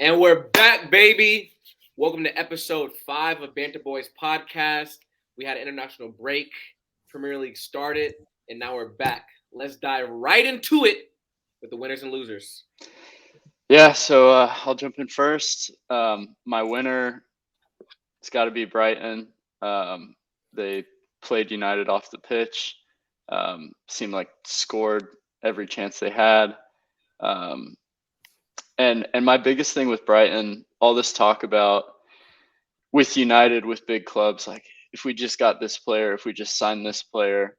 And we're back, baby. Welcome to episode 5 of Banter Boys podcast. We had an international break. Premier League started, and now we're back. Let's dive right into it with the winners and losers. Yeah, so I'll jump in first. My winner, it's got to be Brighton. They played United off the pitch. Seemed like scored every chance they had. And my biggest thing with Brighton, all this talk about with United, with big clubs, like if we just got this player, if we just signed this player,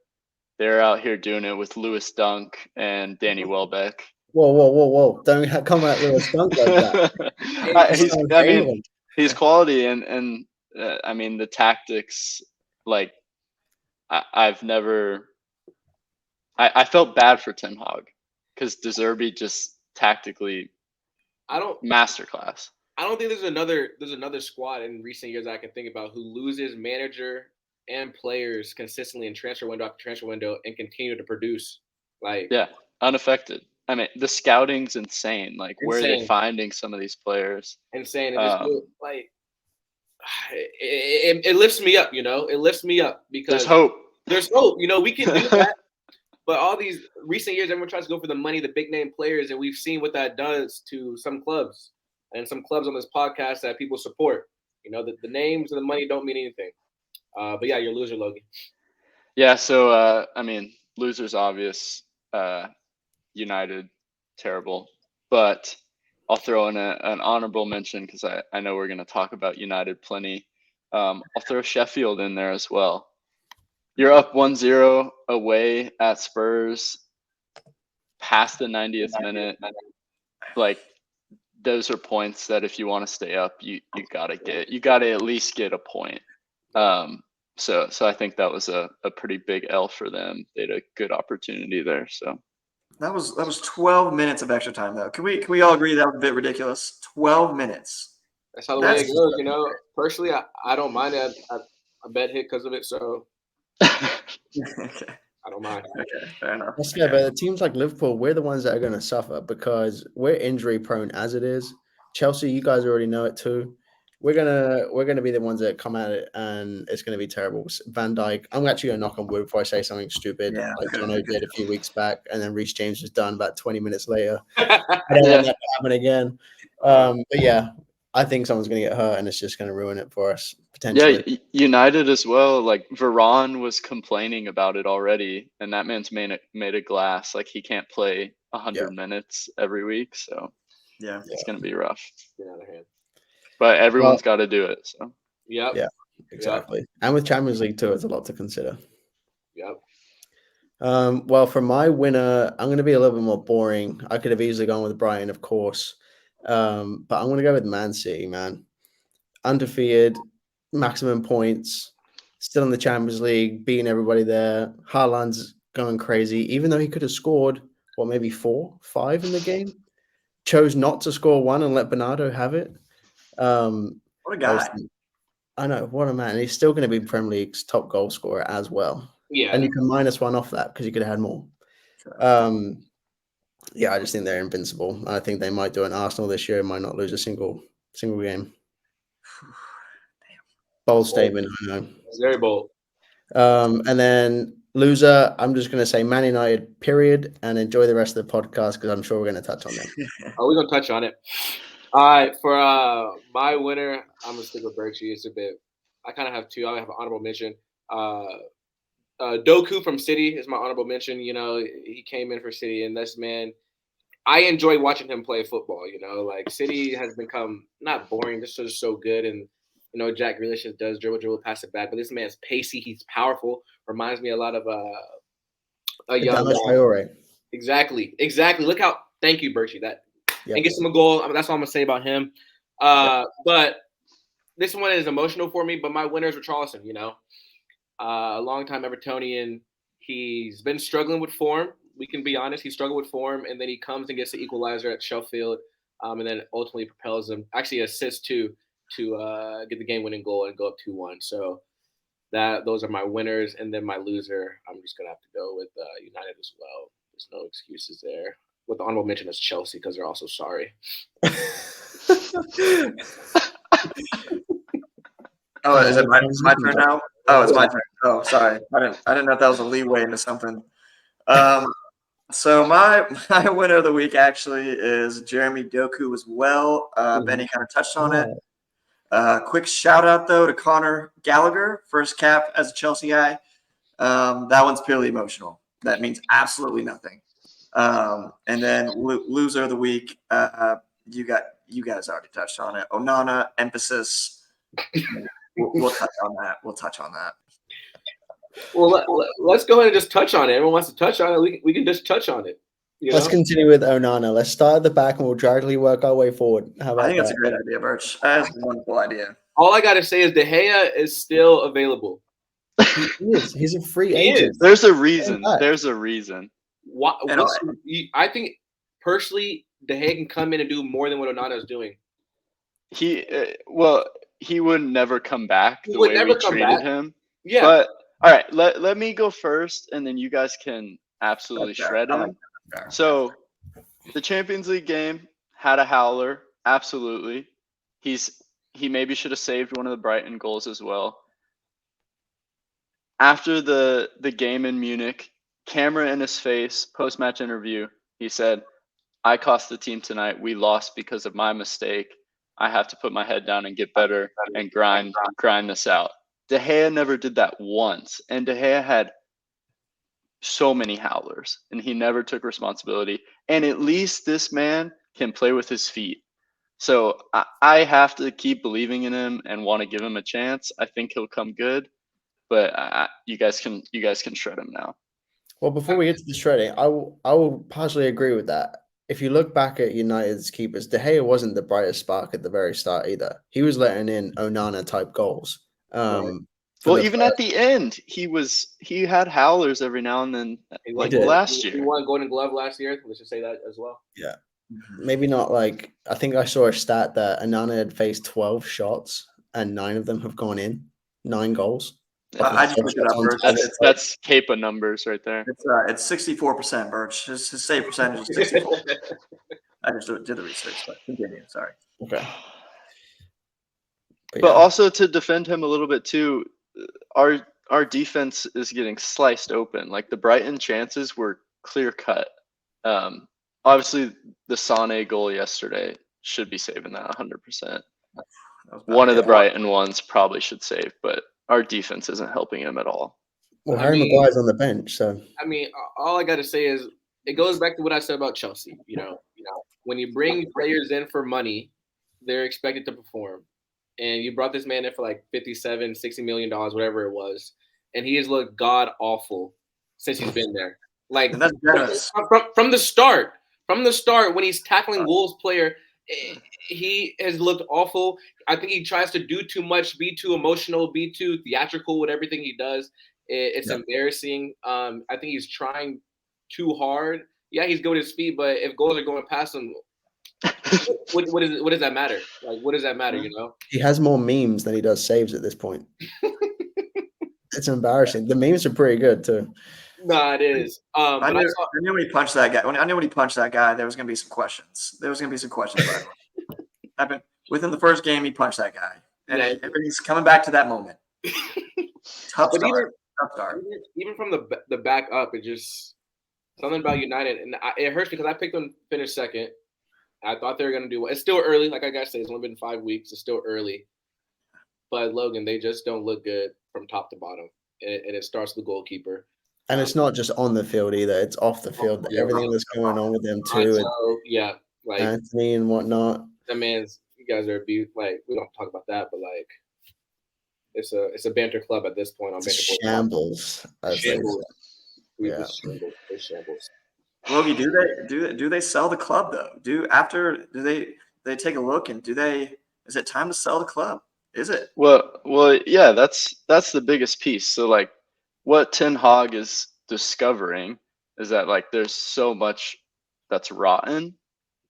they're out here doing it with Lewis Dunk and Danny Welbeck. Whoa. Don't come at Lewis Dunk like that. He's quality, and I mean, the tactics, like, I felt bad for Ten Hag because De Zerbi just tactically masterclass. I don't think there's another squad in recent years I can think about who loses manager and players consistently in transfer window after transfer window and continue to produce. Unaffected. I mean, the scouting's insane. Like, where are they finding some of these players? Insane. And it lifts me up, It lifts me up because there's hope. There's hope. We can do that. But all these recent years, everyone tries to go for the money, the big name players, and we've seen what that does to some clubs and some clubs on this podcast that people support. The names and the money don't mean anything. But yeah, you're a loser, Logan. Yeah, so I mean, loser's obvious. United, terrible. But I'll throw in an honorable mention because I know we're going to talk about United plenty. I'll throw Sheffield in there as well. You're up 1-0 away at Spurs past the 90th minute. Like, those are points that if you want to stay up, you gotta get. You gotta at least get a point. So I think that was a pretty big L for them. They had a good opportunity there. So that was 12 minutes of extra time though. Can we all agree that was a bit ridiculous? 12 minutes. That's how the way it goes. Personally, I don't mind it. I bet hit because of it. So. Okay. I don't mind. Okay, fair enough. But the teams like Liverpool, we're the ones that are going to suffer because we're injury prone as it is. Chelsea, you guys already know it too. We're gonna be the ones that come at it, and it's gonna be terrible. Van Dijk, I'm actually gonna knock on wood before I say something stupid, like Jono did a few weeks back, and then Reece James was done about 20 minutes later. I don't want that to happen again. But yeah, I think someone's gonna get hurt, and it's just gonna ruin it for us potentially. Yeah, United as well. Like, Varane was complaining about it already, and that man's made of glass. Like, he can't play 100 minutes every week, so it's gonna be rough. Get out of hand. But everyone's got to do it. So yeah, exactly. Yep. And with Champions League too, it's a lot to consider. Yep. Well, for my winner, I'm going to be a little bit more boring. I could have easily gone with Brighton, of course, but I'm going to go with Man City. Man, undefeated, maximum points, still in the Champions League, beating everybody there. Haaland's going crazy, even though he could have scored maybe 4, 5 in the game. Chose not to score 1 and let Bernardo have it. What a guy. I know, what a man. He's still going to be Premier League's top goal scorer as well. Yeah. And you can -1 off that because you could have had more. I just think they're invincible. I think they might do an Arsenal this year and might not lose a single game. Damn. Bold statement, I know. It's very bold. And then loser, I'm just going to say Man United, period, and enjoy the rest of the podcast because I'm sure we're going to touch on them. We're going to touch on it. All right, for my winner, I'm gonna stick with Berkshire. It's a bit. I kind of have 2. I have an honorable mention. Doku from City is my honorable mention. He came in for City, and this man, I enjoy watching him play football. Like City has become not boring. This is so good, and Jack Grealish does dribble, pass it back. But this man's pacey. He's powerful. Reminds me a lot of a young guy. Exactly. Look how. Thank you, Berkshire. And gets him a goal. That's all I'm going to say about him. But this one is emotional for me, but my winners were Charleston, a long-time Evertonian. He's been struggling with form. We can be honest. He struggled with form, and then he comes and gets the equalizer at Sheffield, and then ultimately propels him, actually assists to get the game-winning goal and go up 2-1. So those are my winners, and then my loser, I'm just going to have to go with United as well. There's no excuses there. With the honorable mention is Chelsea because they're also sorry. Oh, is it my turn now? Oh, it's my turn. Oh, sorry. I didn't know if that was a leeway into something. So my winner of the week actually is Jeremy Doku as well. Benny kind of touched on it. Quick shout out though to Connor Gallagher, first cap as a Chelsea guy. That one's purely emotional. That means absolutely nothing. And then loser of the week, you guys already touched on it. Onana emphasis. We'll touch on that. Well, let's go ahead and just touch on it. Everyone wants to touch on it. We can just touch on it. Let's continue with Onana. Let's start at the back and we'll gradually work our way forward. How about I think that's a great idea, Birch. That's a wonderful idea. All I got to say is De Gea is still available. He is. He's a free agent. There's a reason. There's a reason. I think personally, De Gea can come in and do more than what Onana is doing. He would never come back the way we treated him. Yeah. But all right, let me go first, and then you guys can absolutely shred him. So the Champions League game had a howler. Absolutely. He maybe should have saved one of the Brighton goals as well. After the game in Munich, camera in his face, post-match interview, he said, "I cost the team tonight. We lost because of my mistake. I have to put my head down and get better and grind this out." De Gea never did that once. And De Gea had so many howlers, and he never took responsibility. And at least this man can play with his feet. So I have to keep believing in him and want to give him a chance. I think he'll come good, but you guys can shred him now. Well, before we get to the shredding, I will partially agree with that. If you look back at United's keepers, De Gea wasn't the brightest spark at the very start either. He was letting in Onana type goals. Well, even at the end, he had howlers every now and then, like last year. He won Golden Glove last year. Let's just say that as well. Yeah. Maybe not like, I think I saw a stat that Onana had faced 12 shots and 9 of them have gone in. 9 goals. I just looked it up, Birch. That's Kepa numbers right there. It's 64%, Birch. His save percentage is 64. I just did the research, but continue. Sorry. Okay. But also to defend him a little bit too, our defense is getting sliced open. Like the Brighton chances were clear cut. Obviously, the Sané goal yesterday should be saving that 100%. One of the Brighton ones probably should save, but our defense isn't helping him at all. Well, Harry Maguire's on the bench, so. I mean, all I got to say is it goes back to what I said about Chelsea. You know, when you bring players in for money, they're expected to perform. And you brought this man in for like $57, $60 million, whatever it was, and he has looked god awful since he's been there. Like from the start, when he's tackling Wolves player, he has looked awful. I think he tries to do too much, be too emotional, be too theatrical with everything he does. It's embarrassing. I think he's trying too hard. Yeah, he's good with his feet, but if goals are going past him, what does that matter? Like, what does that matter? You know, he has more memes than he does saves at this point. It's embarrassing. The memes are pretty good too. No, it is. I knew when he punched that guy. I knew when he punched that guy, there was going to be some questions. About it. Within the first game, he punched that guy, and he's coming back to that moment. Tough start. Even from the back up, it just something about United, and it hurts because I picked them to finish second. I thought they were going to do well. It's still early. Like I got to say, it's only been 5 weeks. It's still early. But, Logan, they just don't look good from top to bottom. And it starts with the goalkeeper. And it's not just on the field either. It's off the field. Everything that's going on with them too. Like Anthony and whatnot. That man's – you guys are abused. Like, we don't talk about that, but, like, it's a banter club at this point. On Banter Boys. Shambles. Shambles. It's shambles. Logie, do they sell the club though? Do they take a look and is it time to sell the club? Is it? Well, yeah, that's the biggest piece. So like what Ten Hag is discovering is that like there's so much that's rotten,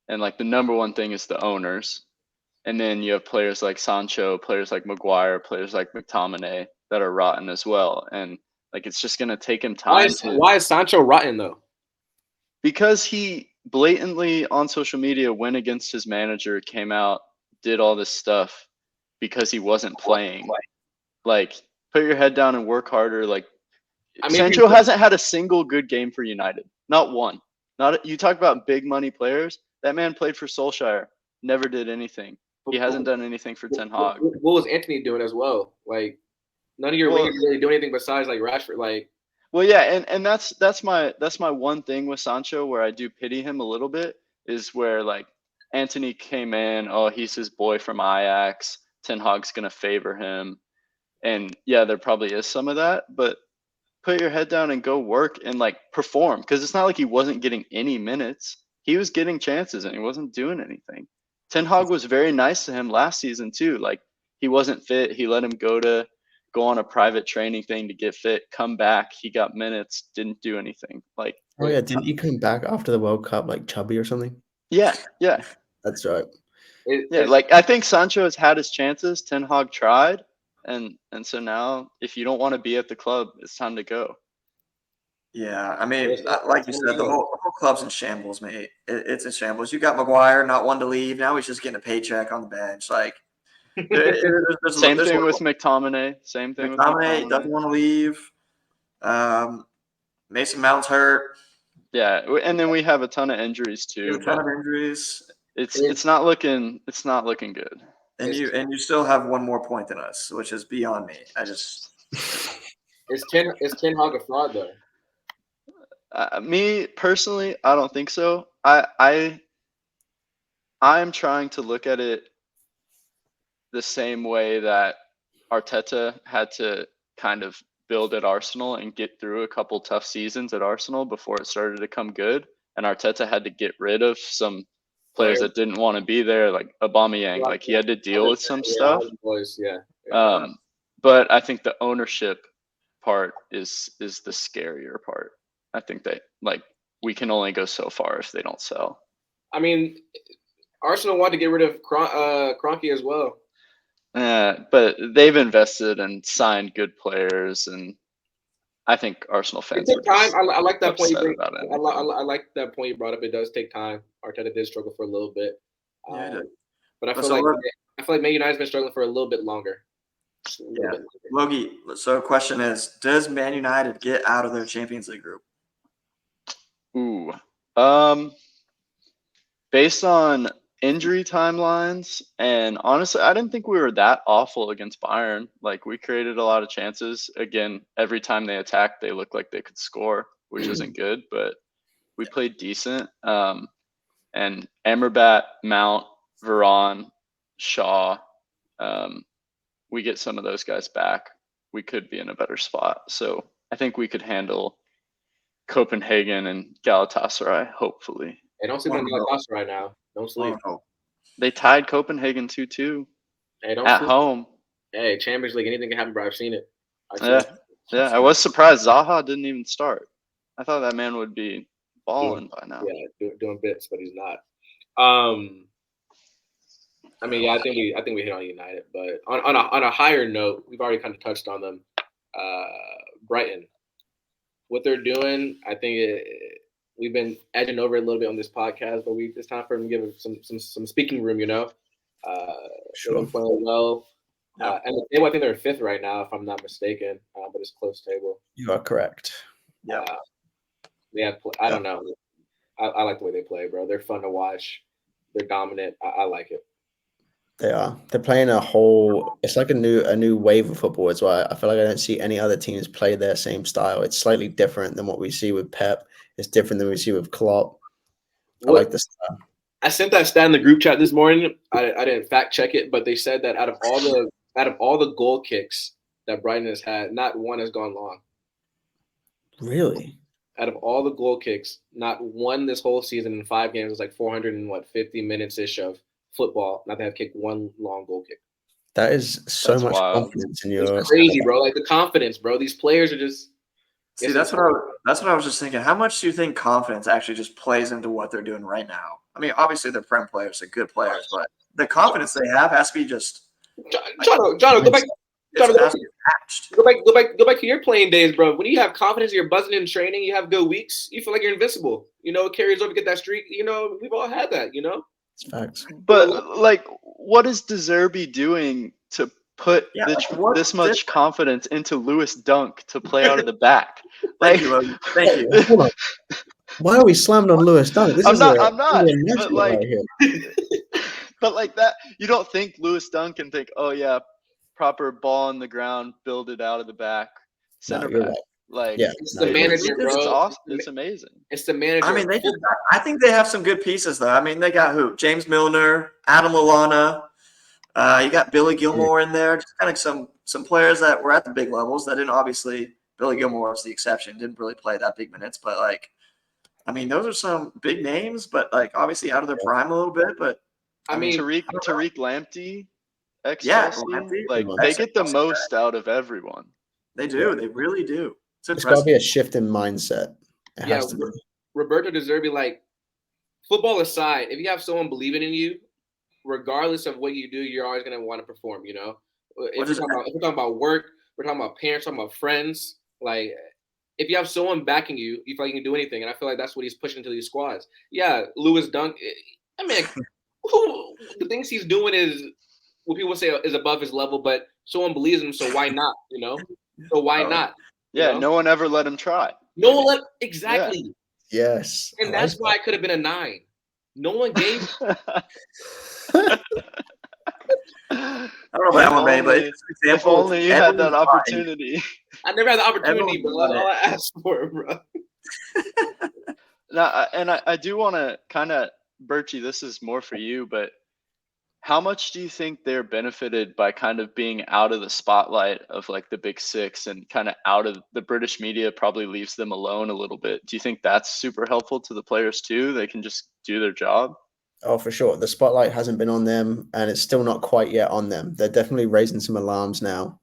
and like the number one thing is the owners, and then you have players like Sancho, players like Maguire, players like McTominay that are rotten as well, and like it's just gonna take him time. Why is Sancho rotten though? Because he blatantly on social media went against his manager, came out, did all this stuff because he wasn't playing. Like, put your head down and work harder. Like, I mean, Sancho hasn't had a single good game for United. Not one. You talk about big money players. That man played for Solskjaer. Never did anything. He hasn't done anything for Ten Hag. What was Anthony doing as well? Like, none of your wingers really do anything besides like Rashford. Like, well, yeah, and that's my one thing with Sancho where I do pity him a little bit is where like Anthony came in. Oh, he's his boy from Ajax. Ten Hag's gonna favor him, and yeah, there probably is some of that, but put your head down and go work and like perform, because it's not like he wasn't getting any minutes. He was getting chances and he wasn't doing anything. Ten Hag was very nice to him last season too. Like, he wasn't fit. He let him go on a private training thing to get fit, come back. He got minutes, didn't do anything. Like, oh yeah, didn't you come back after the World Cup like chubby or something? Yeah. That's right. Like, I think Sancho has had his chances. Ten Hag tried. And so now, if you don't want to be at the club, it's time to go. Yeah, I mean, like you said, the whole club's in shambles, mate. It's in shambles. You got Maguire, not one to leave. Now he's just getting a paycheck on the bench. Like, Same thing with McTominay. McTominay doesn't want to leave. Mason Mount's hurt. Yeah, and then we have a ton of injuries too. It's not looking good. And you still have one more point than us, which is beyond me. Is Ten Hag a fraud though? Me personally, I don't think so. I'm trying to look at it the same way that Arteta had to kind of build at Arsenal and get through a couple tough seasons at Arsenal before it started to come good. And Arteta had to get rid of some players that didn't want to be there, like Aubameyang. Like, he had to deal with some stuff. But I think the ownership part is the scarier part. I think that, like, we can only go so far if they don't sell. I mean, Arsenal wanted to get rid of Kroenke as well. But they've invested and signed good players, and I think Arsenal fans. It took time. I like that point. I like that point you brought up. It does take time. Arteta did struggle for a little bit, but I feel like Man United's been struggling for a little bit longer. Logie. So, the question is: does Man United get out of their Champions League group? Ooh, based on injury timelines, and honestly, I didn't think we were that awful against Bayern. Like, we created a lot of chances. Again, every time they attacked, they looked like they could score, which isn't good, but we played decent. And Amrabat, Mount, Varane, Shaw, we get some of those guys back, we could be in a better spot. So I think we could handle Copenhagen and Galatasaray, hopefully. Hey, don't sleep on Galatasaray now. Don't sleep. They tied Copenhagen 2-2 at home. Hey, Champions League, anything can happen, bro. I've seen it. Yeah. I was surprised Zaha didn't even start. I thought that man would be balling by now. Yeah, doing bits, but he's not. I mean, yeah, I think we hit on United, but on a higher note, we've already kind of touched on them. Brighton, what they're doing, I think we've been edging over a little bit on this podcast, but it's time for them to give some speaking room. Sure. They're playing well. And the table, I think they're fifth right now, if I'm not mistaken, but it's a close table. You are correct. Yeah. I don't know. I like the way they play, bro. They're fun to watch. They're dominant. I like it. They are. They're playing it's like a new wave of football as well. I feel like I don't see any other teams play their same style. It's slightly different than what we see with Pep. It's different than we see with Klopp. I like the style. I sent that stat in the group chat this morning. I didn't fact check it, but they said that out of all the goal kicks that Brighton has had, not one has gone long. Really? Out of all the goal kicks, not one this whole season in 5 games was like 450 minutes-ish of football. Not to have kicked one long goal kick. That is so much confidence in your. It's crazy, bro. Like, the confidence, bro. These players are just. See, that's what I was just thinking. How much do you think confidence actually just plays into what they're doing right now? I mean, obviously they're Prem players, they're good players, but the confidence they have has to be just. John, go back. matched. Go back to your playing days, bro. When you have confidence, you're buzzing in training, you have good weeks, you feel like you're invincible. It carries over, get that streak. We've all had that. It's facts. But like, what is De Zerbi doing to put this much confidence into Lewis Dunk to play out of the back? Thank you. Why are we slamming on Lewis Dunk? I'm not. But like, right here. But like that, you don't think Lewis Dunk and think, oh yeah, proper ball on the ground, build it out of the back, center back. Right. Like, it's the manager, bro. It's awesome. It's amazing. It's the manager. I mean, I think they have some good pieces, though. I mean, they got who? James Milner, Adam Lallana. You got Billy Gilmore in there. Just kind of some players that were at the big levels that didn't obviously. Billy Gilmore was the exception. Didn't really play that big minutes, but like, I mean, those are some big names, but like obviously out of their prime a little bit. But I mean, Tariq Lamptey, Lamptey, like they get the most out of everyone. They do. Yeah. They really do. It's got to be a shift in mindset. It has to be. Roberto De Zerbi, like, football aside, if you have someone believing in you, regardless of what you do, you're always going to want to perform, If we're talking about work, we're talking about parents, talking about friends, like, if you have someone backing you, you feel like you can do anything. And I feel like that's what he's pushing into these squads. Yeah, Lewis Dunk, I mean, the things he's doing is what people say is above his level, but someone believes in him, so why not, So why not? Yeah, no one ever let him try. No one exactly. Yeah. Yes. And that's why I could have been a 9. No one gave. I don't know about one, man, but if only you had that opportunity. I never had the opportunity, but that's all I asked for, bro. Now, and I do want to kind of, Birchie, this is more for you, but how much do you think they're benefited by kind of being out of the spotlight of like the Big Six and kind of out of the British media probably leaves them alone a little bit? Do you think that's super helpful to the players too? They can just do their job? Oh, for sure. The spotlight hasn't been on them and it's still not quite yet on them. They're definitely raising some alarms now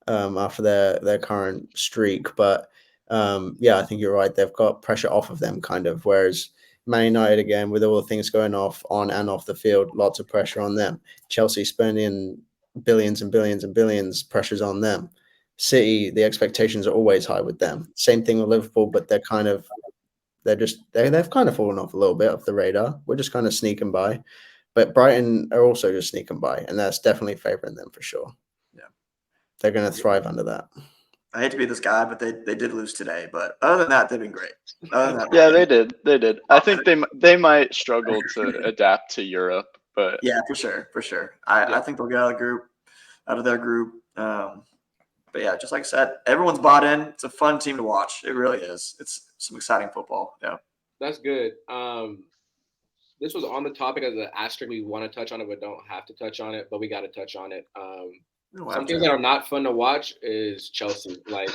after their current streak. But I think you're right. They've got pressure off of them kind of, whereas Man United, again, with all the things going on and off the field, lots of pressure on them. Chelsea spending billions and billions and billions, pressures on them. City, the expectations are always high with them. Same thing with Liverpool, but they've kind of fallen off a little bit off the radar. We're just kind of sneaking by. But Brighton are also just sneaking by, and that's definitely favoring them for sure. Yeah. They're going to thrive under that. I hate to be this guy, but they did lose today. But other than that, they've been great. They did. I think they might struggle to adapt to Europe, but yeah, for sure. I think they'll get out of their group. But yeah, just like I said, everyone's bought in. It's a fun team to watch. It really is. It's some exciting football. Yeah, that's good. This was on the topic of the asterisk. We want to touch on it, but don't have to touch on it. But we got to touch on it. Some things that are not fun to watch is Chelsea. Like,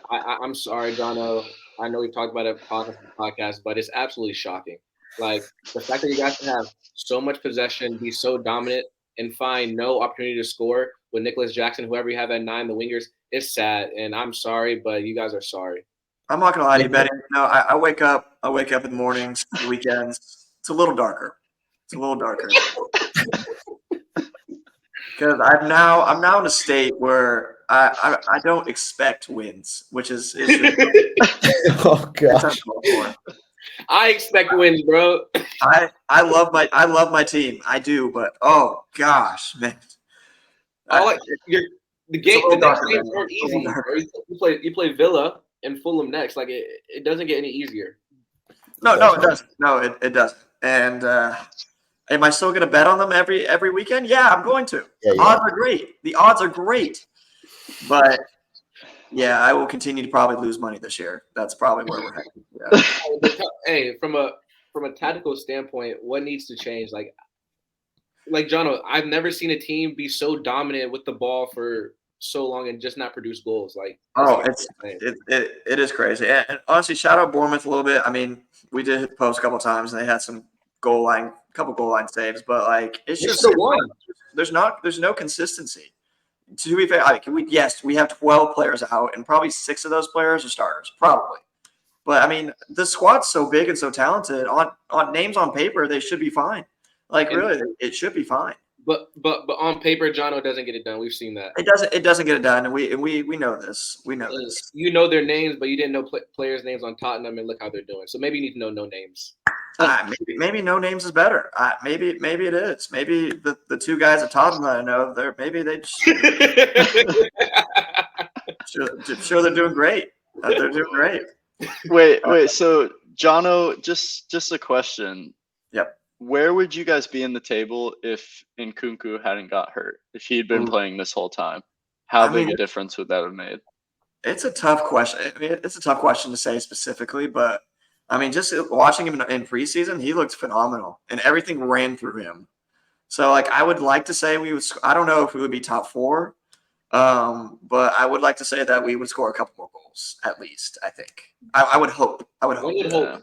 I'm sorry, Jono. I know we've talked about it on the podcast, but it's absolutely shocking. Like, the fact that you guys can have so much possession, be so dominant, and find no opportunity to score with Nicholas Jackson, whoever you have at 9, the wingers, it's sad. And I'm sorry, but you guys are sorry. I'm not gonna lie to you, Benny. No, I wake up in the mornings, the weekends. It's a little darker. Because I'm now in a state where I don't expect wins, which is oh gosh. I expect wins, bro. I love my team. I do, but oh gosh, man. The next games aren't easy. You play Villa and Fulham next. Like it doesn't get any easier. No, it doesn't. No, it doesn't. And am I still going to bet on them every weekend? Yeah, I'm going to. Yeah, Odds are great. The odds are great. But yeah, I will continue to probably lose money this year. That's probably where we're headed. Yeah. Hey, from a tactical standpoint, what needs to change? Like Jono, I've never seen a team be so dominant with the ball for so long and just not produce goals. Like, it is crazy. And honestly, shout out Bournemouth a little bit. I mean, we did hit the post a couple of times and they had some couple goal line saves, but like it's just there's no consistency. To be fair, we have 12 players out, and probably 6 of those players are starters, probably. But I mean, the squad's so big and so talented. On names on paper, they should be fine. Like really, it should be fine. But on paper, Jono doesn't get it done. We've seen that. It doesn't get it done, and we know this. We know this. You know their names, but you didn't know players' names on Tottenham, and look how they're doing. So maybe you need to know no names. Maybe no names is better. Maybe it is. Maybe the two guys at Tottenham that I know, maybe they just sure they're doing great. They're doing great. Wait. So Jono, just a question. Yep. Where would you guys be in the table if Nkunku hadn't got hurt? If he had been playing this whole time, how big a difference would that have made? It's a tough question. I mean, it's a tough question to say specifically, but I mean, just watching him in preseason, he looked phenomenal, and everything ran through him. So, like, I would like to say we would. I don't know if we would be top 4, but I would like to say that we would score a couple more goals at least. I think. I would hope. One would hope.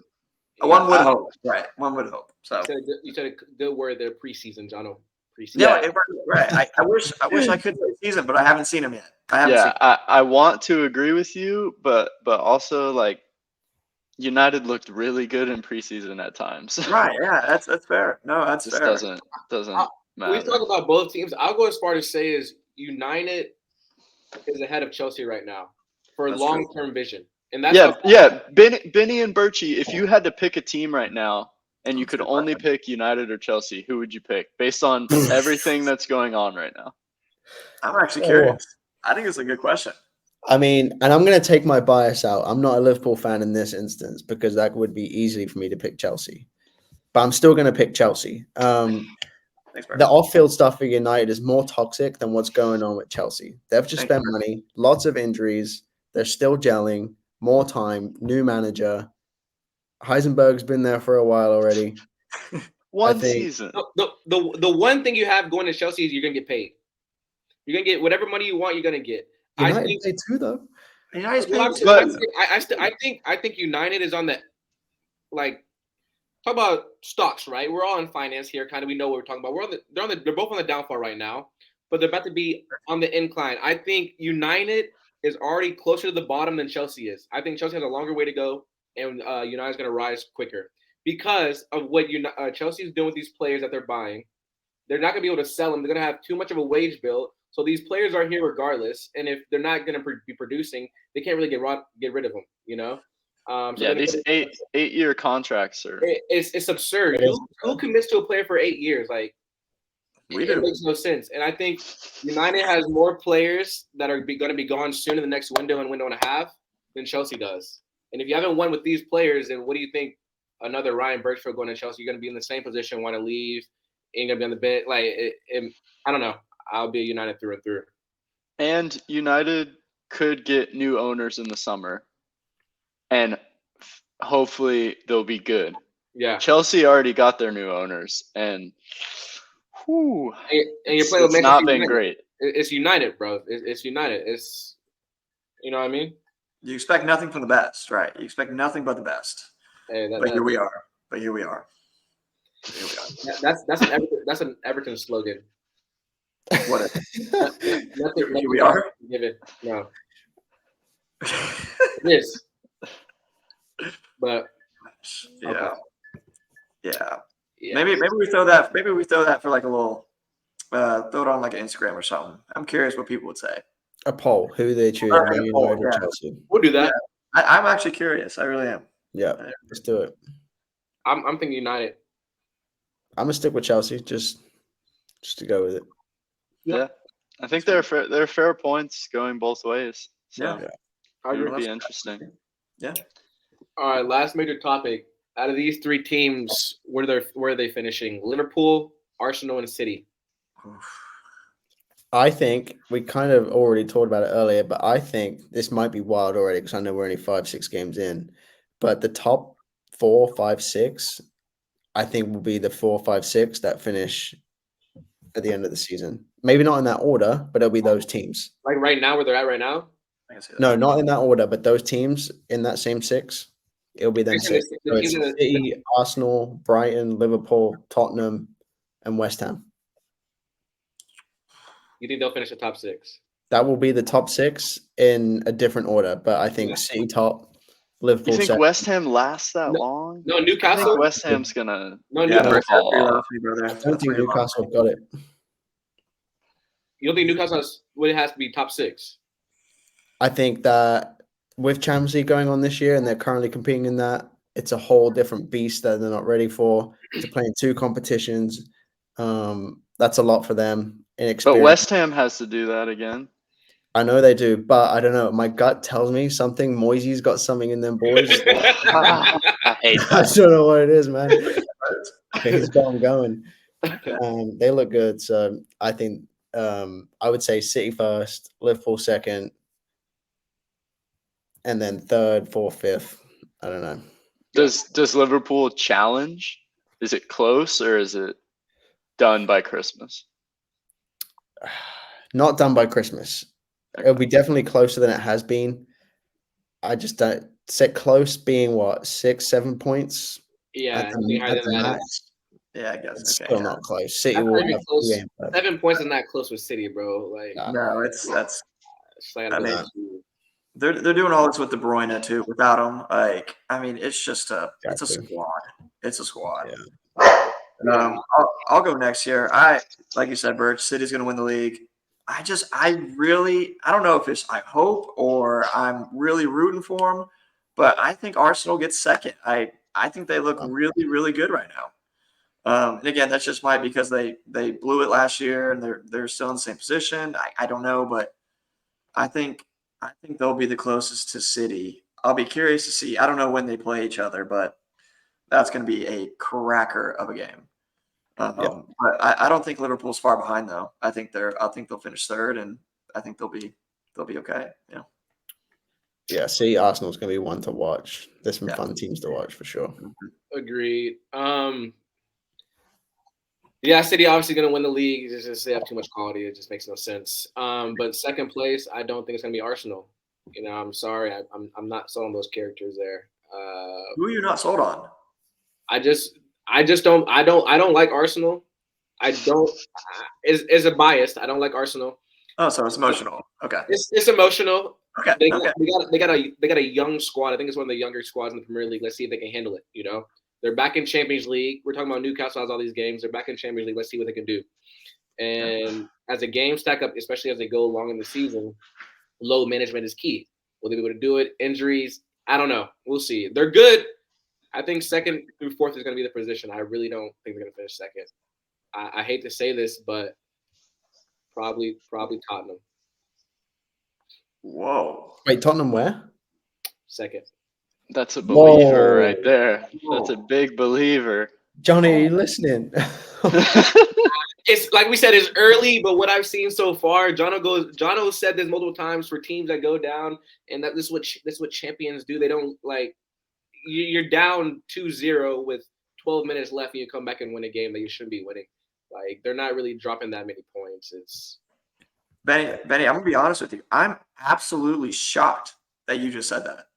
One would hope. Right. One would hope. So you said a good word there. Preseason, Jono. Preseason. Yeah, right. I wish I could say season, but I haven't seen him yet. I want to agree with you, but also like United looked really good in preseason at times. Right. Yeah, that's fair. No, that's fair. Doesn't matter. We talk about both teams. I'll go as far to say is United is ahead of Chelsea right now for long-term vision. And that's Benny and Birchie, if you had to pick a team right now and you could only pick United or Chelsea, who would you pick based on everything that's going on right now? I'm actually curious. I think it's a good question. I mean, and I'm going to take my bias out. I'm not a Liverpool fan in this instance because that would be easy for me to pick Chelsea. But I'm still going to pick Chelsea. The off-field stuff for United is more toxic than what's going on with Chelsea. They've just spent money, lots of injuries. They're still gelling, more time, new manager. Heisenberg's been there for a while already. One season. The one thing you have going to Chelsea is you're going to get paid. You're going to get whatever money you want, you're going to get. United paid too, though. United's paid too. I think United is on the, like, talk about stocks, right? We're all in finance here, kind of. We know what we're talking about. They're both on the downfall right now, but they're about to be on the incline. I think United is already closer to the bottom than Chelsea is. I think Chelsea has a longer way to go, and United's going to rise quicker because of what Chelsea is doing with these players that they're buying. They're not going to be able to sell them. They're going to have too much of a wage bill. So these players are here regardless, and if they're not going to be producing, they can't really get rid of them. You know. These eight-year contracts are. It's absurd. Who commits to a player for 8 years? Like, it makes no sense. And I think United has more players that are going to be gone soon in the next window and a half than Chelsea does. And if you haven't won with these players, then what do you think? Another Ryan Birchfield going to Chelsea, you're going to be in the same position, want to leave, ain't going to be on the bench. Like, I don't know. I'll be a United through and through. And United could get new owners in the summer, and hopefully they'll be good. Yeah. Chelsea already got their new owners, and you're playing it's not been great. It's United, bro. It's United. It's, you know what I mean? You expect nothing from the best, right? You expect nothing but the best. But here we are. That's an Everton slogan. What is nothing, here we are? Give it. No. It is. But yeah. Maybe we throw that. Maybe we throw that for like a little. Throw it on like an Instagram or something. I'm curious what people would say. A poll. Who they choose? Chelsea. We'll do that. Yeah. I'm actually curious. I really am. Yeah, let's do it. I'm thinking United. I'm gonna stick with Chelsea just to go with it. Yeah, I think there are fair points going both ways. So it would be interesting. Yeah. All right, last major topic. Out of these three teams, where are they finishing? Liverpool, Arsenal, and City. I think we kind of already talked about it earlier, but I think this might be wild already because I know we're only 5-6 games in. But the top 4, 5, 6, I think will be the 4, 5, 6 that finish at the end of the season. Maybe not in that order, but it'll be those teams. Like right now, where they're at right now? No, not in that order, but those teams in that same 6, it'll be them 6. So it's City, Arsenal, Brighton, Liverpool, Tottenham, and West Ham. You think they'll finish the top 6? That will be the top 6 in a different order, but I think City top, Liverpool. You think 7. West Ham lasts that long? No, Newcastle. I think West Ham's gonna. No, Newcastle. I don't think Newcastle have got it. You don't think Newcastle has to be top 6? I think that with Champions League going on this year, and they're currently competing in that, it's a whole different beast that they're not ready for. To play in 2 competitions, that's a lot for them. But West Ham has to do that again. I know they do, but I don't know. My gut tells me something. Moisey's got something in them boys. I hate I that. don't know what it is, man. He's got them going. They look good. So I think I would say City first, Liverpool second, and then third, fourth, fifth. I don't know. Does Liverpool challenge? Is it close or is it done by Christmas? Not done by Christmas. Okay. It'll be definitely closer than it has been. I just don't set close being what 6-7 points. Yeah, at the max. Yeah, I guess. It's still not close. City That's will not even have close. 2 games left. 7 points is not close with City, bro. Like, No, that's. like I mean, they're doing all this with De Bruyne too. Without him, like, I mean, it's just it's a squad. It's a squad. Yeah. I'll go next year. Like you said, Birch, City's going to win the league. I don't know if it's I hope or I'm really rooting for them, but I think Arsenal gets second. I think they look really, really good right now. And again, that's just because they blew it last year and they're still in the same position. I don't know, but I think they'll be the closest to City. I'll be curious to see. I don't know when they play each other, but that's going to be a cracker of a game. But I don't think Liverpool's far behind though. I think they'll finish third, and I think they'll be okay. Yeah. Yeah. See, Arsenal's going to be one to watch. There's some fun teams to watch for sure. Agreed. Yeah, City obviously going to win the league. It's just they have too much quality. It just makes no sense. But second place, I don't think it's going to be Arsenal. You know, I'm sorry. I'm not sold on those characters there. Who are you not sold on? I just don't. I don't like Arsenal. I don't. Is a bias. I don't like Arsenal. Oh, so it's emotional. Okay. It's emotional. Okay. They got a young squad. I think it's one of the younger squads in the Premier League. Let's see if they can handle it. You know, they're back in Champions League. We're talking about Newcastle has all these games. They're back in Champions League. Let's see what they can do. And as a game stack up, especially as they go along in the season, load management is key. Will they be able to do it? Injuries? I don't know. We'll see. They're good. I think second through fourth is going to be the position. I really don't think they're going to finish second. I hate to say this, but probably Tottenham. Whoa. Wait, Tottenham where? Second. That's a believer right there. That's a big believer. Johnny, are you listening? It's like we said, it's early, but what I've seen so far, Jono said this multiple times for teams that go down, and that this is what champions do. They don't like you're down 2-0 with 12 minutes left, and you come back and win a game that you shouldn't be winning. Like they're not really dropping that many points. It's Benny, I'm gonna be honest with you. I'm absolutely shocked that you just said that.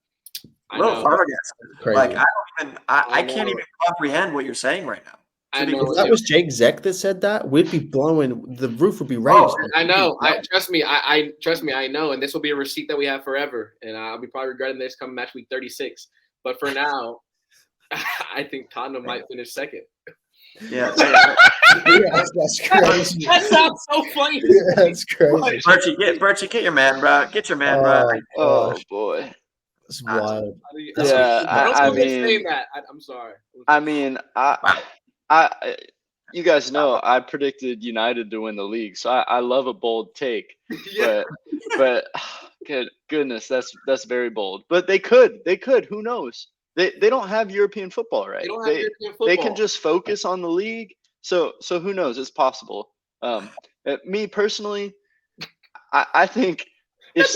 I know. Like I can't even comprehend what you're saying right now. I know. If that was Jake Zeck that said that, we'd be blowing. The roof would be raised. I know. Trust me. I know. And this will be a receipt that we have forever. And I'll be probably regretting this come match week 36. But for now, I think Tottenham might finish second. Yeah, that's crazy. That sounds so funny. Yeah, that's crazy. Berchie, get your man, bro. Get your man, bro. Oh boy. It's wild. Yeah, I mean, saying that. I'm sorry. I mean, you guys know I predicted United to win the league, so I love a bold take. Yeah. But goodness, that's very bold. But they could. Who knows? They don't have European football, right? They don't have European football. They can just focus on the league. So who knows? It's possible. Me personally, I think if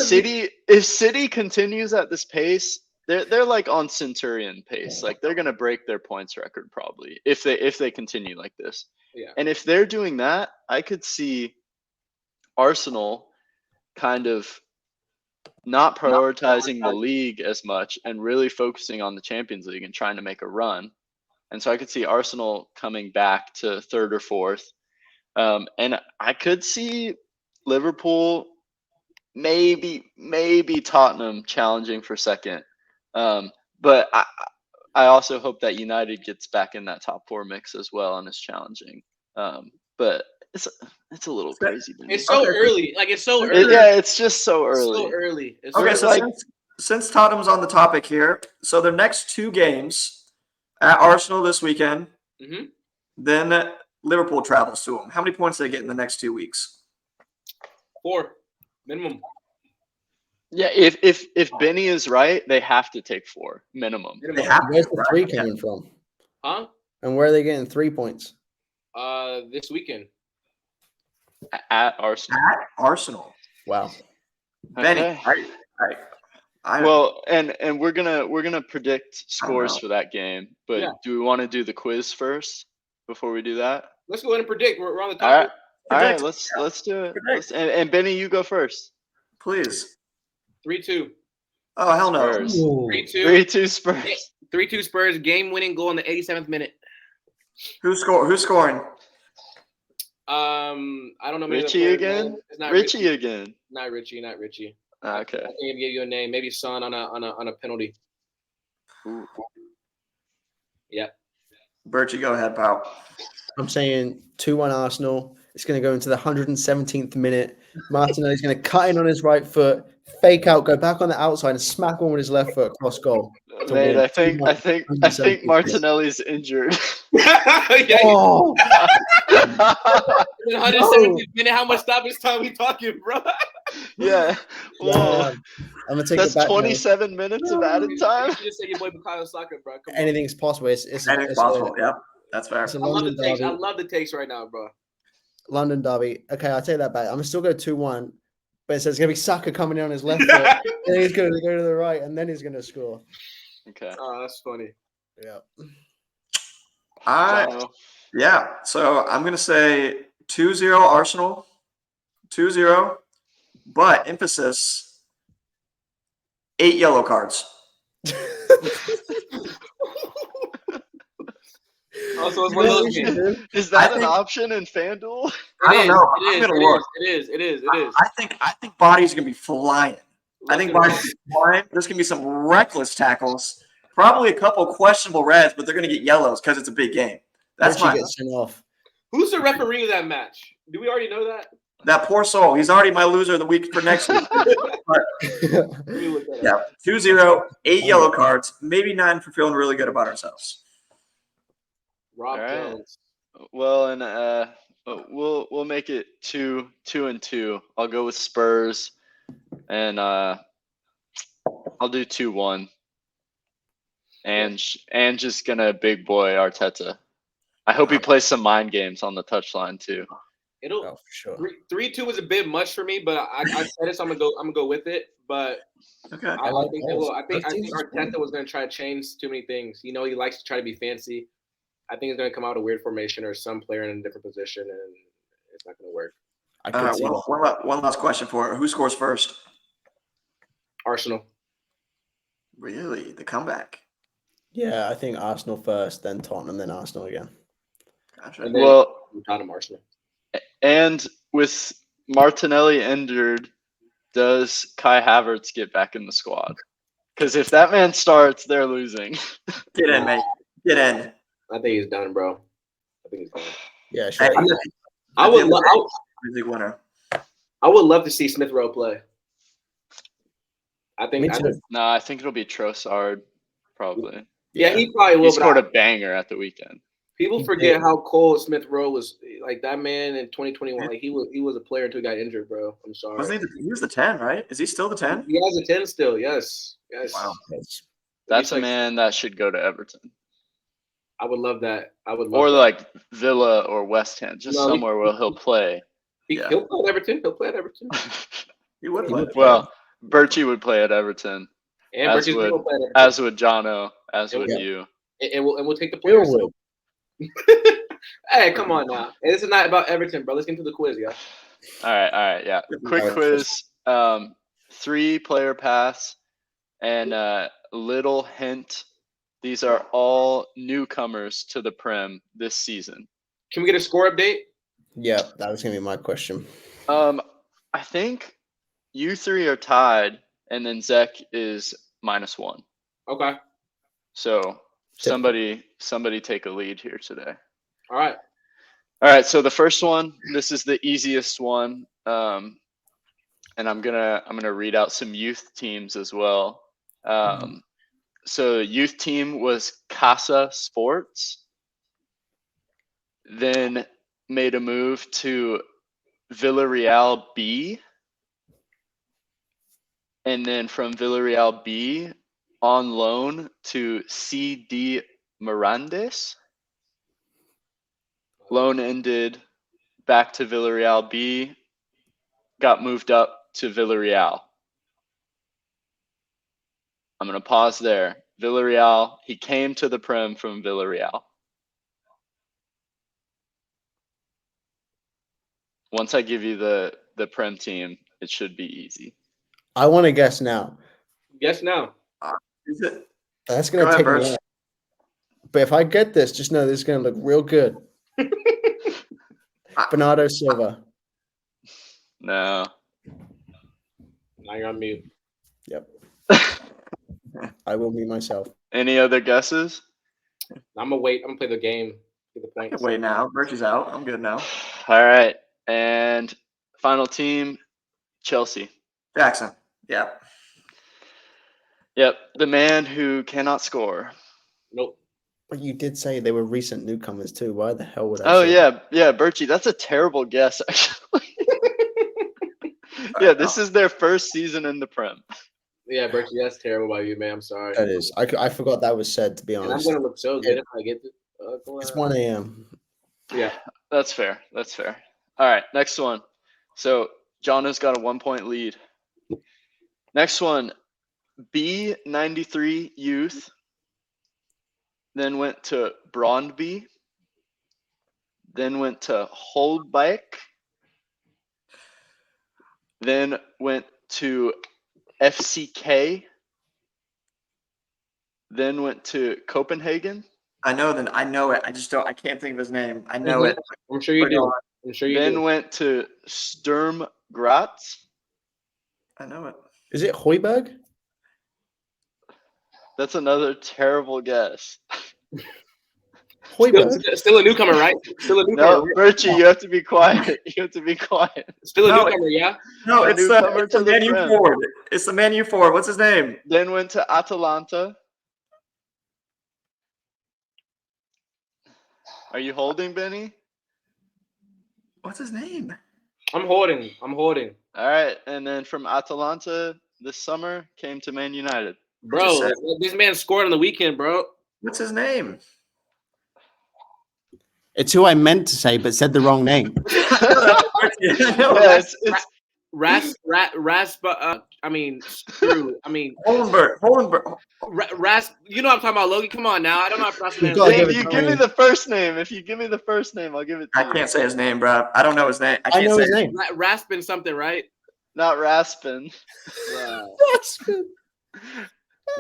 City continues at this pace, they're like on Centurion pace. Like they're gonna break their points record probably if they continue like this. Yeah. And if they're doing that, I could see Arsenal kind of not prioritizing the league as much and really focusing on the Champions League and trying to make a run. And so I could see Arsenal coming back to third or fourth. And I could see Liverpool, maybe Tottenham challenging for second. But I also hope that United gets back in that top four mix as well and is challenging. But it's a little crazy. It's so early. Like it's so early. It's just so early. So early. Okay, so since Tottenham's on the topic here, so their next 2 games at Arsenal this weekend, then Liverpool travels to them. How many points do they get in the next 2 weeks? 4 minimum. Yeah, if Benny is right, they have to take 4 minimum. They have Where's the 3 coming from? Huh? And where are they getting 3 points? This weekend. At Arsenal. At Arsenal. Wow. Benny, Okay. Well, and we're gonna predict scores for that game, but do we want to do the quiz first before we do that? Let's go ahead and predict. We're on the topic. All right, let's do it. And Benny, you go first. Please. 3-2. Oh, hell no. 3-2. 3-2 Spurs. 3-2 Spurs. Game-winning goal in the 87th minute. Who's scoring? I don't know. Richie again? It's not Richie again. Not Richie. Okay. I can give you a name. Maybe Son on a penalty. Ooh. Yeah. Birchie, go ahead, pal. I'm saying 2-1 Arsenal. It's going to go into the 117th minute. Martinelli's going to cut in on his right foot, fake out, go back on the outside, and smack one with his left foot, cross goal. Mate, I think Martinelli's injured. Oh. 117th minute. How much stoppage time we talking, bro? Yeah. Well, I'm gonna take that's it back 27 minutes of added time. You just say your boy Bukayo Saka, bro. Come Anything's possible. It's possible. Yeah, that's fair. It's a I love London the takes. derby. I love the takes right now, bro. London derby. Okay, I'll take that back. I'm still going 2-1, but it says it's gonna be Saka coming in on his left foot. Then he's gonna go to the right, and then he's gonna score. Okay. Oh, that's funny. Yeah. Yeah. So I'm gonna say 2-0 Arsenal. 2-0, but emphasis 8 yellow cards. Also, it's one of those games. Is that an option in FanDuel? I don't know. It is. I think bodies are gonna be flying. I think bodies are gonna be flying. There's gonna be some reckless tackles. Probably a couple questionable reds, but they're gonna get yellows because it's a big game. That's my get sent off. Who's the referee of that match? Do we already know that? That poor soul. He's already my loser of the week for next week. Yeah, 2-0, 8 yellow cards, maybe 9 for feeling really good about ourselves. Rob Jones. Well, and we'll make it 2-2. I'll go with Spurs, and I'll do 2-1. And just gonna big boy Arteta. I hope he plays some mind games on the touchline too. It'll 3-2 was a bit much for me, but I said it, so I'm gonna go with it. But okay, I think Arteta was gonna try to change too many things. You know, he likes to try to be fancy. I think he's gonna come out a weird formation or some player in a different position, and it's not gonna work. One last question for her. Who scores first? Arsenal. Really, the comeback? Yeah, I think Arsenal first, then Tottenham, then Arsenal again. Gotcha. Well, Tottenham, Arsenal. And with Martinelli injured, does Kai Havertz get back in the squad? Because if that man starts, they're losing. Get in, mate. Get in. I think he's done, bro. I think he's done. Yeah, sure. I would love to see Smith Rowe play. I think it'll be Trossard, probably. Yeah, he probably will. He scored a banger at the weekend. People forget how cold Smith Rowe was. Like that man in 2021, like he was a player until he got injured, bro. I'm sorry. Wasn't he was the 10, right? Is he still the 10? He has a 10 still. Yes. Wow. That's a man that should go to Everton. I would love that. Or like Villa or West Ham, just somewhere where he'll play. He'll play at Everton. He would play. Well, Birchie would play at Everton. And as would Jono, as would you. And we'll take the players. Hey, come on now. Hey, this is not about Everton, bro. Let's get into the quiz, guys. All right, yeah. Quick quiz. 3-player pass, and little hint. These are all newcomers to the Prem this season. Can we get a score update? Yeah, that was gonna be my question. I think you 3 are tied, and then Zek is -1. Okay. So somebody take a lead here today. All All right, so the first one, this is the easiest one, and I'm gonna read out some youth teams as well. So youth team was Casa Sports, then made a move to Villarreal B, and then from Villarreal B on loan to CD Mirandes. Loan ended, back to Villarreal B, got moved up to Villarreal. I'm going to pause there. Villarreal, he came to the Prem from Villarreal. Once I give you the Prem team, it should be easy. I want to guess now. Guess now. Is it? That's going to take a while. But if I get this, just know this is going to look real good. Bernardo Silva. No. Now you're on mute. Yep. I will mute myself. Any other guesses? I'm gonna wait. I'm gonna play the game. I can wait now. Birchie's out. I'm good now. All right. And final team, Chelsea. Jackson. Yeah. Yep. The man who cannot score. Nope. But you did say they were recent newcomers too. Why the hell would I? Oh, yeah. Yeah, Birchie, that's a terrible guess, actually. Yeah, this is their first season in the Prem. Yeah, Bertie, that's terrible by you, man. I'm sorry. That is. I forgot that was said, to be And I'm honest. going to look so good if I get this. It's 1 a.m. Yeah. That's fair. That's fair. All right, next one. So John has got a 1-point lead. Next one, B93 Youth. Then went to Brondby. Then went to Holdbike. Then went to FCK. Then went to Copenhagen. I know it. I just don't. I can't think of his name. I know it. I'm sure you do. I'm sure you then do. went to Sturm Graz. I know it. Is it Hoiberg? That's another terrible guess. Hoiberg. Still a newcomer, right? Still a newcomer. No, Birchie, you have to be quiet. You have to be quiet. Still a newcomer, yeah? No, A it's newcomer to the the Man U Prem. forward. It's the Man U forward. What's his name? Then went to Atalanta. Are you holding, Benny? What's his name? I'm holding. All right, and then from Atalanta this summer came to Man United. Bro, this man scored on the weekend, bro. What's his name? It's who I meant to say, but said the wrong name. Yeah, it's Holenberg. You know what I'm talking about, Logan. Come on now. I don't know how to pronounce his gotta name. give if it you to give me. me the first name, I'll give it to I you. can't say his name, bro. I don't know his name. I know his name. Raspin something, right? Not Raspin.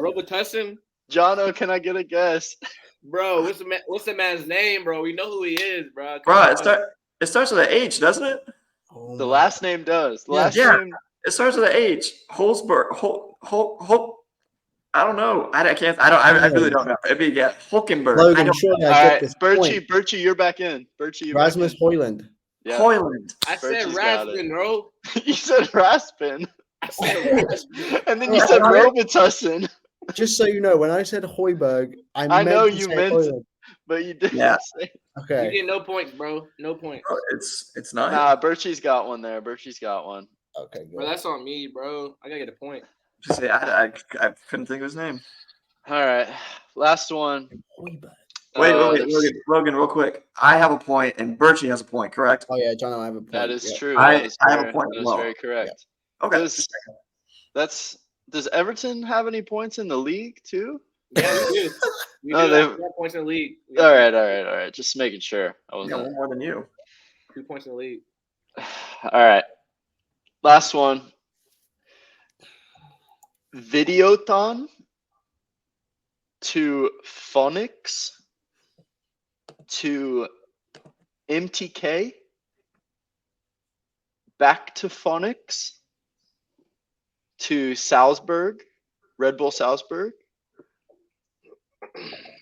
Robitussin? Jono, can I get a guess? Bro, what's the man's name, bro? We know who he is, bro. Bro, it starts with an H, doesn't it? The last name does. The last Yeah. name. It starts with an H. Holzberg. I don't know. I really don't know. It'd be Hulkenberg. Logan, surely All I get right, this Birchie, point. you're back in. Rasmus Hoyland. Yeah. Hoyland. I said Birchie's got Raspin, bro. You said Raspin. I said Raspin. And then you said Robitussin. Just so you know, when I said Hoiberg, I know meant to you say meant Hoyland. But you didn't say. You Okay. get no points, bro. No points. Bro, it's not. Nah, Birchie's got one there. Birchie's got one. Okay, Bro, good. that's on me, bro. I gotta get a point. Just say I couldn't think of his name. All right, last one. Hoiberg. Wait, that's- Logan, real quick. I have a point and Birchie has a point, correct? Oh yeah, John, I have a point. That is Yeah. true. I That is have a very- point That as is well. very correct. Okay. Does Everton have any points in the league too? Yeah, we do. We No, do they- have 4 points in the league. We All got right. Just making sure. I I got wasn't. one more than you. 2 points in the league. All right. Last one. Videothon to Phonics to MTK back to Phonics to Salzburg, Red Bull Salzburg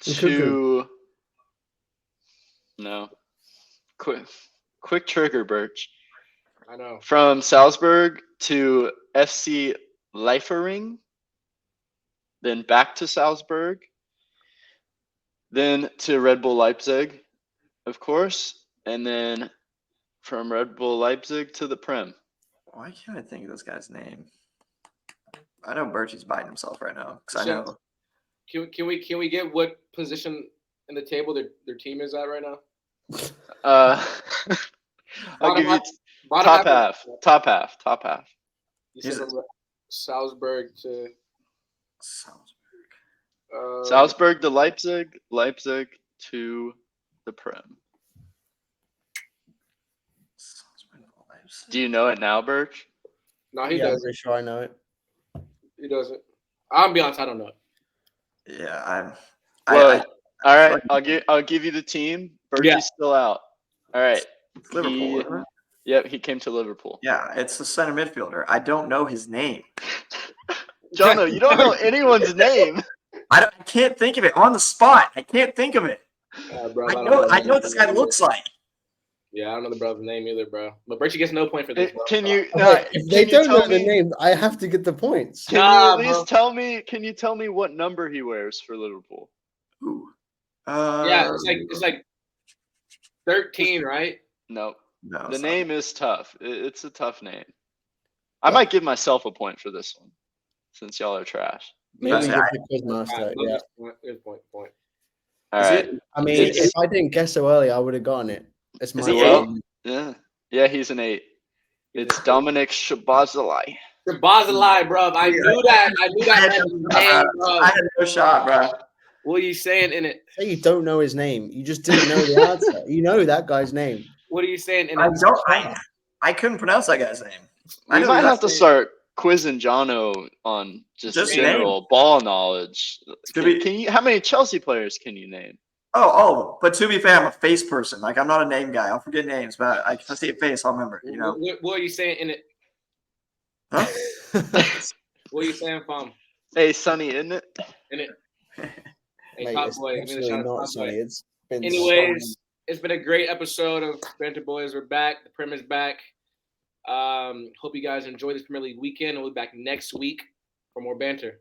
to no quick trigger, Birch. I know. From Salzburg to FC Liefering, then back to Salzburg, then to Red Bull Leipzig, of course, and then from Red Bull Leipzig to the Prem. Why can't I think of this guy's name? I know Birchie's biting himself right now because I know. Can we get what position in the table their team is at right now? I'll give you top half. You said from Salzburg to Salzburg to Leipzig to the Prem. Do you know it now, Birch? No, he doesn't. I'm pretty sure I know it. He doesn't. I'll be honest, I don't know it. Yeah, all right, I'll give you the team. Birchie's still out. All right. Liverpool, isn't it? Yep, he came to Liverpool. Yeah, it's the center midfielder. I don't know his name. Jono, you don't know anyone's name. I can't think of it on the spot. I can't think of it. Bro, I know what this guy looks like. Yeah, I don't know the brother's name either, bro. But Birchie gets no point for this. Bro. If they don't know the name, I have to get the points. Can you at least tell me? Can you tell me what number he wears for Liverpool? Ooh. Yeah, it's like 13, right? No. No. The name is tough. It's a tough name. I might give myself a point for this one, since y'all are trash. Maybe get the Quizmaster. Yeah. Point. All right. I mean, if I didn't guess so early, I would have gotten it. It's my yeah, he's an 8. It's Dominic Szoboszlai. Szoboszlai, bro. I knew that. I had no shot, bro. What are you saying in it? Say you don't know his name. You just didn't know the answer. You know that guy's name. What are you saying in it? I couldn't pronounce that guy's name. I might have to start quizzing Jono on just general ball knowledge. How many Chelsea players can you name? But to be fair, I'm a face person. Like, I'm not a name guy. I'll forget names, but if I see a face, I'll remember. You know. What are you saying in it? Huh? What are you saying, Fam? Hey, Sonny, isn't it? In it. Hey, Mate, top boy. It's been Anyways, it's been a great episode of Banter Boys. We're back. The Prem is back. Hope you guys enjoy this Premier League weekend. We'll be back next week for more banter.